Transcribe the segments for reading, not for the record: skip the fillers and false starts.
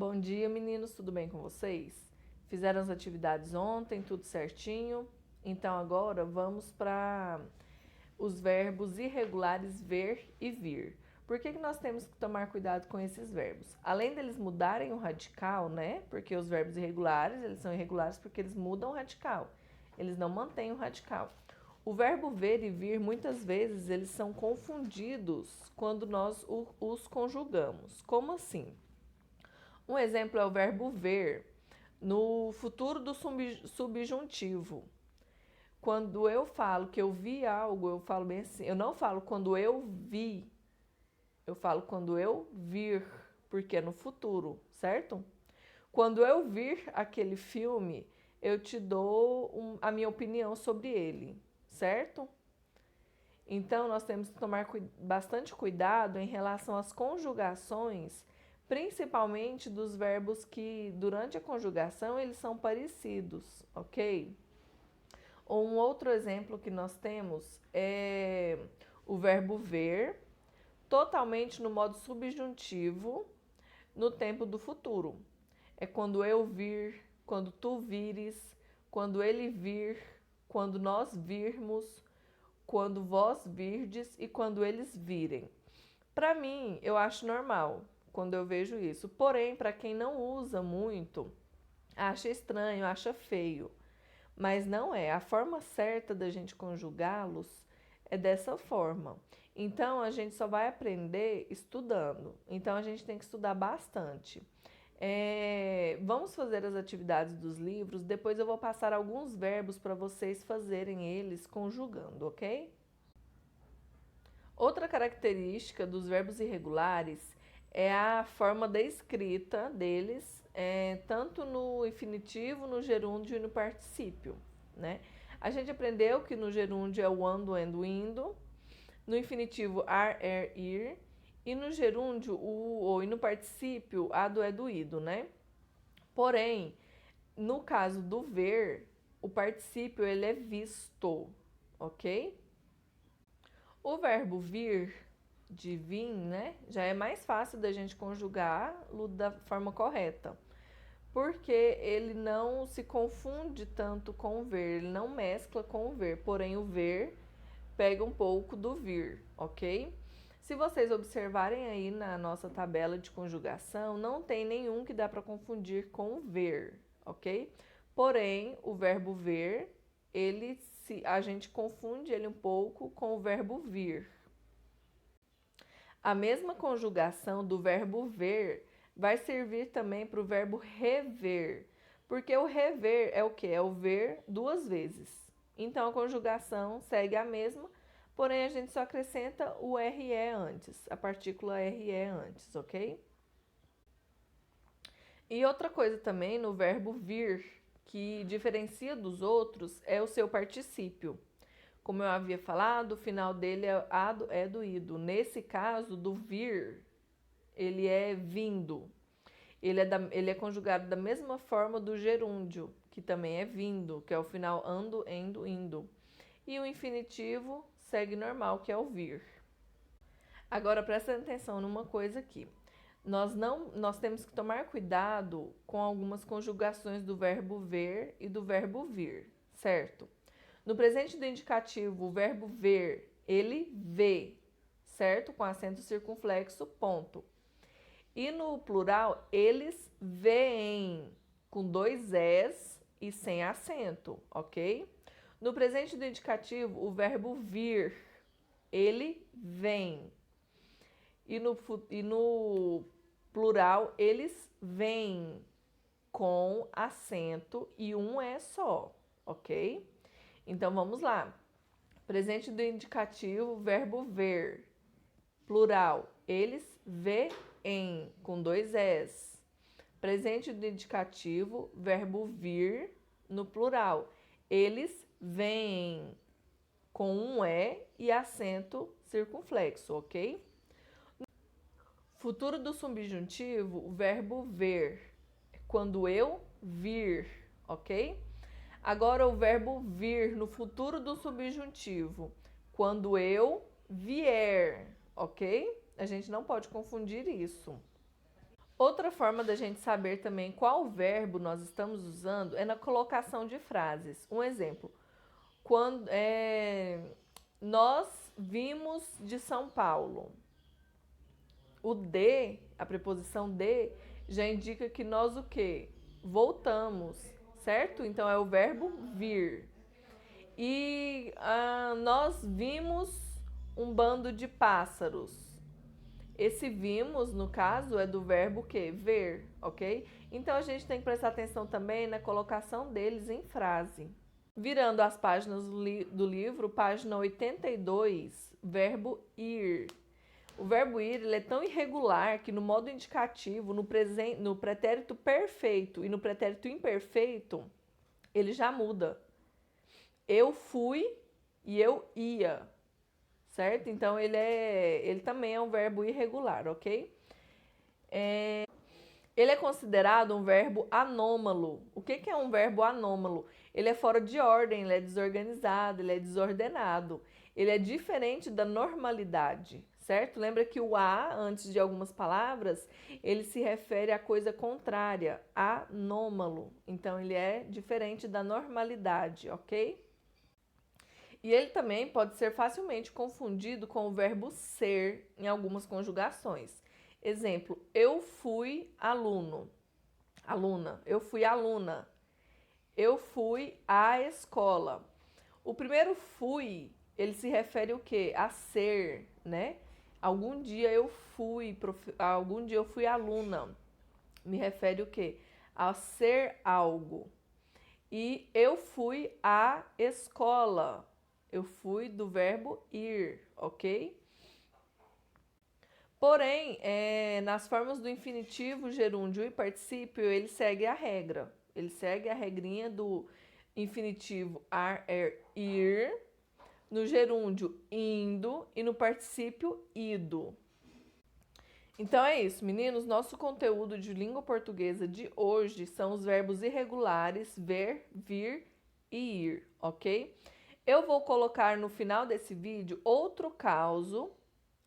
Bom dia, meninos, tudo bem com vocês? Fizeram as atividades ontem, tudo certinho? Então agora vamos para os verbos irregulares ver e vir. Por que nós temos que tomar cuidado com esses verbos? Além deles mudarem o radical, né? Porque os verbos irregulares, eles são irregulares porque eles mudam o radical. Eles não mantêm o radical. O verbo ver e vir, muitas vezes, eles são confundidos quando nós os conjugamos. Como assim? Um exemplo é o verbo ver no futuro do subjuntivo. Quando eu falo que eu vi algo, eu falo bem assim. Eu não falo quando eu vi, eu falo quando eu vir, porque é no futuro, certo? Quando eu vir aquele filme, eu te dou a minha opinião sobre ele, certo? Então, nós temos que tomar bastante cuidado em relação às conjugações, principalmente dos verbos que, durante a conjugação, eles são parecidos, ok? Um outro exemplo que nós temos é o verbo ver, totalmente no modo subjuntivo, no tempo do futuro. É quando eu vir, quando tu vires, quando ele vir, quando nós virmos, quando vós virdes e quando eles virem. Para mim, eu acho normal quando eu vejo isso. Porém, para quem não usa muito, acha estranho, acha feio. Mas não é. A forma certa da gente conjugá-los é dessa forma. Então, a gente só vai aprender estudando. Então, a gente tem que estudar bastante. Vamos fazer as atividades dos livros, depois eu vou passar alguns verbos para vocês fazerem eles conjugando, ok? Outra característica dos verbos irregulares é a forma da escrita deles, tanto no infinitivo, no gerúndio e no particípio, né? A gente aprendeu que no gerúndio é o ando, endo, indo, no infinitivo ar, er, ir, e no gerúndio ou e no particípio ado, é, do, ido, né? Porém, no caso do ver, o particípio ele é visto, ok? O verbo vir, de vir, né, já é mais fácil da gente conjugar da forma correta, porque ele não se confunde tanto com o ver, ele não mescla com o ver, porém o ver pega um pouco do vir, ok? Se vocês observarem aí na nossa tabela de conjugação, não tem nenhum que dá para confundir com o ver, ok? Porém, o verbo ver, a gente confunde ele um pouco com o verbo vir. A mesma conjugação do verbo ver vai servir também para o verbo rever, porque o rever é o que? É o ver duas vezes. Então a conjugação segue a mesma, porém a gente só acrescenta o RE antes, a partícula RE antes, ok? E outra coisa também no verbo vir, que diferencia dos outros, é o seu particípio. Como eu havia falado, o final dele é ado, é, do, ido. Nesse caso, do vir, ele é vindo. Ele é conjugado da mesma forma do gerúndio, que também é vindo, que é o final ando, endo, indo. E o infinitivo segue normal, que é o vir. Agora presta atenção numa coisa aqui. Nós temos que tomar cuidado com algumas conjugações do verbo ver e do verbo vir, certo? No presente do indicativo, o verbo ver, ele vê, certo? Com acento circunflexo, ponto. E no plural, eles veem, com dois S e sem acento, ok? No presente do indicativo, o verbo vir, ele vem. E no plural, eles vêm, com acento e um é só, ok? Então vamos lá. Presente do indicativo, verbo ver. Plural, eles veem, com dois S. Presente do indicativo, verbo vir, no plural. Eles vêm, com um e acento circunflexo, ok? Futuro do subjuntivo, o verbo ver. Quando eu vir, ok? Agora o verbo vir no futuro do subjuntivo. Quando eu vier, ok? A gente não pode confundir isso. Outra forma da gente saber também qual verbo nós estamos usando é na colocação de frases. Um exemplo, quando nós vimos de São Paulo. O de, a preposição de, já indica que nós o quê? Voltamos, certo? Então é o verbo vir. E nós vimos um bando de pássaros. Esse vimos, no caso, é do verbo que? Ver, ok? Então a gente tem que prestar atenção também na colocação deles em frase. Virando as páginas do livro, página 82, verbo ir. O verbo ir ele é tão irregular que no modo indicativo, no pretérito perfeito e no pretérito imperfeito, ele já muda. Eu fui e eu ia. Certo? Então, ele também é um verbo irregular, ok? Ele é considerado um verbo anômalo. O que é um verbo anômalo? Ele é fora de ordem, ele é desorganizado, ele é desordenado. Ele é diferente da normalidade, certo? Lembra que o a, antes de algumas palavras, ele se refere à coisa contrária, anômalo. Então, ele é diferente da normalidade, ok? E ele também pode ser facilmente confundido com o verbo ser em algumas conjugações. Exemplo, eu fui aluno. Aluna, eu fui aluna. Eu fui à escola. O primeiro fui, ele se refere o quê? A ser, né? Algum dia eu fui aluna. Me refere o quê? A ser algo. E eu fui à escola. Eu fui do verbo ir, ok? Porém, nas formas do infinitivo, gerúndio e particípio, ele segue a regra. Ele segue a regrinha do infinitivo ar, er, ir, no gerúndio indo e no particípio ido. Então é isso, meninos. Nosso conteúdo de língua portuguesa de hoje são os verbos irregulares ver, vir e ir, ok? Eu vou colocar no final desse vídeo outro causo,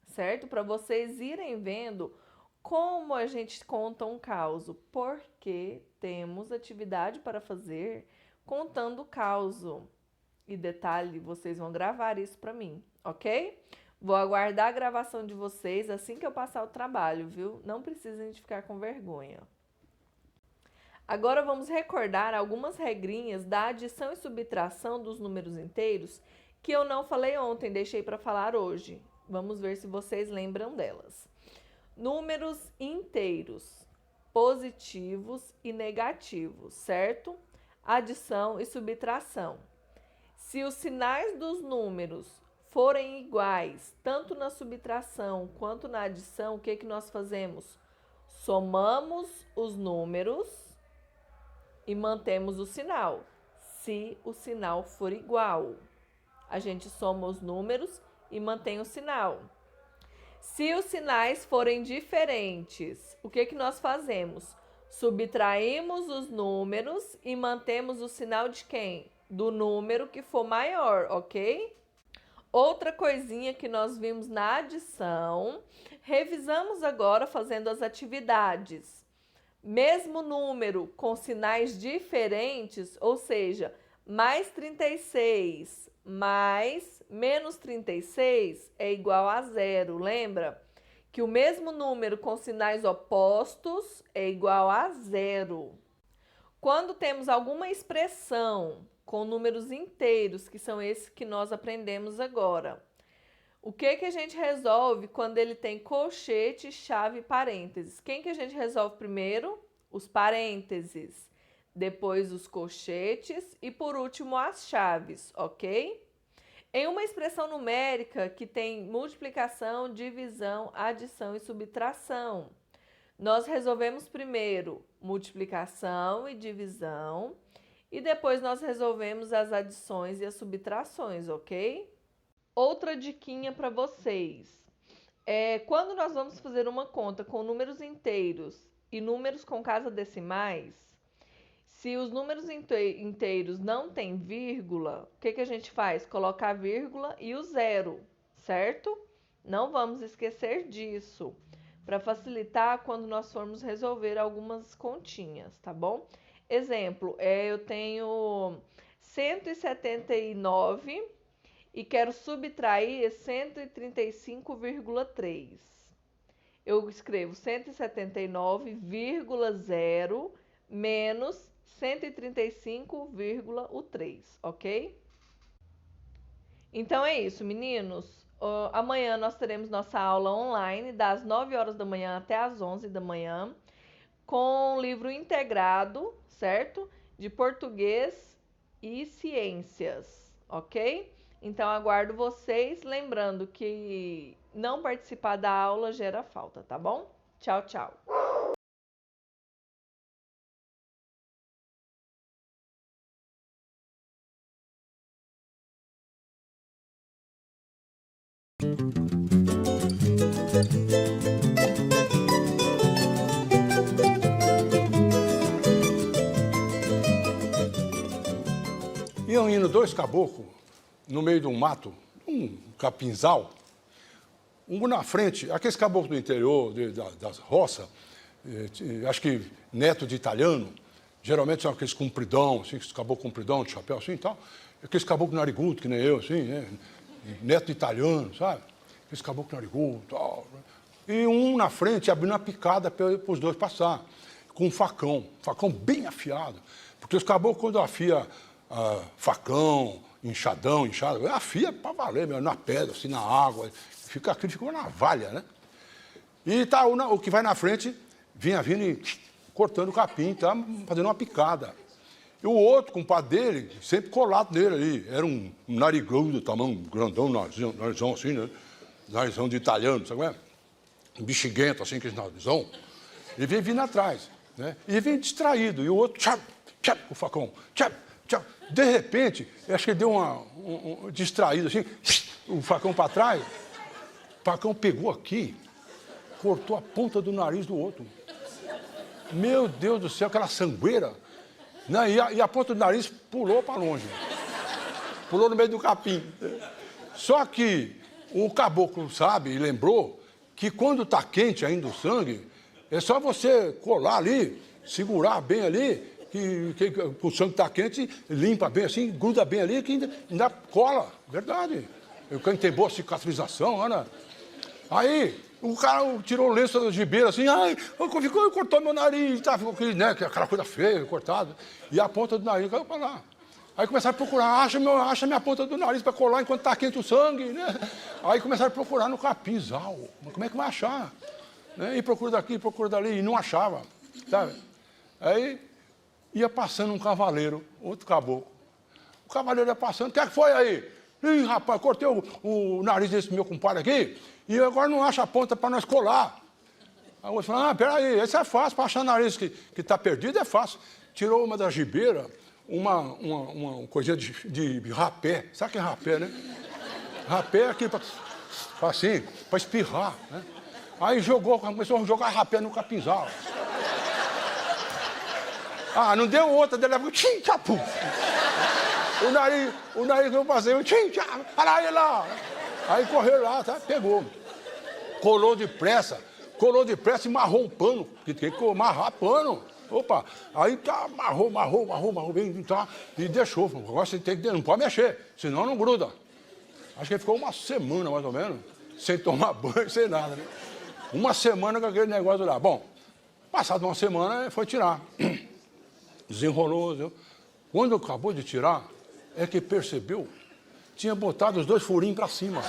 certo? Para vocês irem vendo como a gente conta um causo, porque temos atividade para fazer contando o causo. E detalhe, vocês vão gravar isso para mim, ok? Vou aguardar a gravação de vocês assim que eu passar o trabalho, viu? Não precisem de ficar com vergonha. Agora vamos recordar algumas regrinhas da adição e subtração dos números inteiros que eu não falei ontem, deixei para falar hoje. Vamos ver se vocês lembram delas. Números inteiros, positivos e negativos, certo? Adição e subtração. Se os sinais dos números forem iguais, tanto na subtração quanto na adição, o que nós fazemos? Somamos os números e mantemos o sinal. Se o sinal for igual, a gente soma os números e mantém o sinal. Se os sinais forem diferentes, o que nós fazemos? Subtraímos os números e mantemos o sinal de quem? Do número que for maior, ok? Outra coisinha que nós vimos na adição, revisamos agora fazendo as atividades. Mesmo número com sinais diferentes, ou seja, mais 36 mais menos 36 é igual a zero. Lembra que o mesmo número com sinais opostos é igual a zero. Quando temos alguma expressão com números inteiros, que são esses que nós aprendemos agora, o que a gente resolve quando ele tem colchete, chave e parênteses? Quem que a gente resolve primeiro? Os parênteses, depois os colchetes e por último as chaves, ok? Em uma expressão numérica que tem multiplicação, divisão, adição e subtração, nós resolvemos primeiro multiplicação e divisão e depois nós resolvemos as adições e as subtrações, ok? Outra diquinha para vocês. Quando nós vamos fazer uma conta com números inteiros e números com casa decimais, se os números inteiros não têm vírgula, o que a gente faz? Coloca a vírgula e o zero, certo? Não vamos esquecer disso. para facilitar quando nós formos resolver algumas continhas, tá bom? Exemplo, eu tenho 179 e quero subtrair 135,3. Eu escrevo 179,0 menos 135,3, ok? Então é isso, meninos. Amanhã nós teremos nossa aula online, das 9 horas da manhã até as 11 da manhã, com o livro integrado, certo? De português e ciências, ok? Então aguardo vocês, lembrando que não participar da aula gera falta, tá bom? Tchau, tchau. Iam indo dois caboclos no meio de um mato, um capinzal, um na frente, aqueles caboclos do interior, das roças, acho que neto de italiano, geralmente são aqueles compridão, assim, aqueles caboclos compridão, de chapéu assim e tal, aqueles caboclos narigudo, que nem eu, assim, né? Neto de italiano, sabe? Aqueles caboclos narigudo e tal. E um na frente abrindo a picada para os dois passar, com um facão bem afiado, porque os caboclos quando afia facão, enxado, afia para valer, mesmo, na pedra, assim, na água, fica uma navalha, né? E tá, o que vai na frente vinha vindo e cortando o capim, tá, fazendo uma picada. E o outro, compadre dele, sempre colado nele ali, era um narigudo, tamanho grandão, narizão assim, né? Narizão de italiano, sabe como é? Um bexiguento, assim, aquele narizão. Ele vem vindo atrás, né? E vem distraído, e o outro, tchap, tchap, o facão, tchap, tchap. De repente, eu acho que ele deu um distraído assim, o facão para trás, o facão pegou aqui, cortou a ponta do nariz do outro. Meu Deus do céu, aquela sangueira. Né? E a ponta do nariz pulou para longe. Pulou no meio do capim. Só que o caboclo sabe e lembrou que quando está quente ainda o sangue, é só você colar ali, segurar bem ali, que o sangue está quente, limpa bem assim, gruda bem ali, que ainda cola. Verdade. Quem tem boa cicatrização, né? Aí o cara tirou o lenço da gibeira assim, ai, cortou meu nariz, tá, ficou aquela coisa feia, cortada. E a ponta do nariz caiu para lá. Aí começaram a procurar, acha minha ponta do nariz para colar enquanto está quente o sangue, né? Aí começaram a procurar no capinzal. Como é que vai achar? Né? E procura daqui, procura dali, e não achava, sabe? Aí ia passando um cavaleiro, outro caboclo. O cavaleiro ia passando, o que é que foi aí? Ih, rapaz, cortei o nariz desse meu compadre aqui, e agora não acha a ponta para nós colar. Aí o outro falou, peraí, esse é fácil, para achar nariz que está perdido é fácil. Tirou uma da gibeira, uma coisinha de rapé. Sabe o que é rapé, né? Rapé é aqui, assim, para espirrar, né? Aí começou a jogar rapé no capinzal. Não deu outra, dele levou, tchim, tchapum. O nariz que eu passei, tchim, tchapum, para lá. Aí correu lá, tá? Pegou. Colou depressa e amarrou um pano, porque tem que amarrar pano. Opa, aí tá, amarrou bem, tá, e deixou. Agora você tem que, não pode mexer, senão não gruda. Acho que ele ficou uma semana, mais ou menos, sem tomar banho, sem nada, né? Uma semana com aquele negócio lá. Bom, passado uma semana, foi tirar. Desenrolou. Quando acabou de tirar, é que percebeu, tinha botado os 2 furinhos para cima.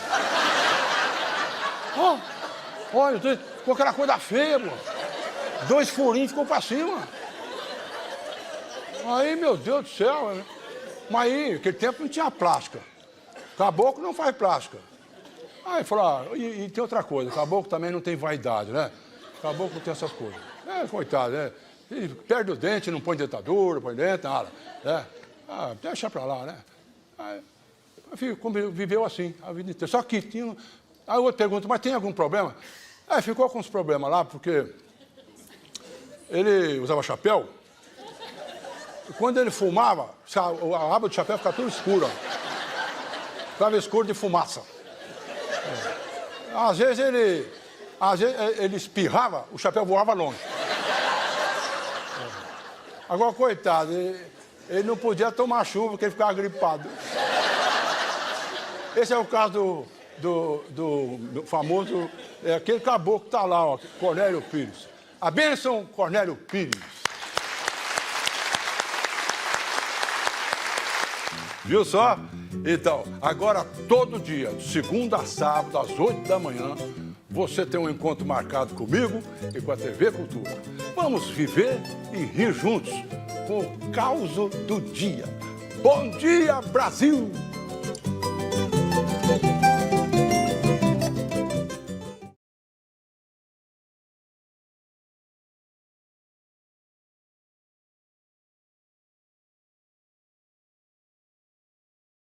Olha, ficou aquela coisa feia, pô. 2 furinhos ficou para cima. Aí, meu Deus do céu, né? Mas aí, naquele tempo não tinha plástica. Caboclo não faz plástica. Aí falou, e tem outra coisa, caboclo também não tem vaidade, né? Caboclo tem essas coisas. Coitado, né? E perde o dente, não põe dentadura, põe dente, nada. Né? Deixa pra lá, né? Aí, viveu assim a vida inteira. Só que tinha. Aí o outro pergunta, mas tem algum problema? Ficou com uns problemas lá, porque ele usava chapéu, e quando ele fumava, a aba do chapéu ficava tudo escura. Ficava escuro de fumaça. Às vezes Às vezes ele espirrava, o chapéu voava longe. Agora, coitado, ele não podia tomar chuva porque ele ficava gripado. Esse é o caso do famoso, aquele caboclo que está lá, ó, Cornélio Pires. A bênção, Cornélio Pires. Viu só? Então, agora todo dia, de segunda a sábado, às 8 da manhã, você tem um encontro marcado comigo e com a TV Cultura. Vamos viver e rir juntos com o caos do dia. Bom dia, Brasil!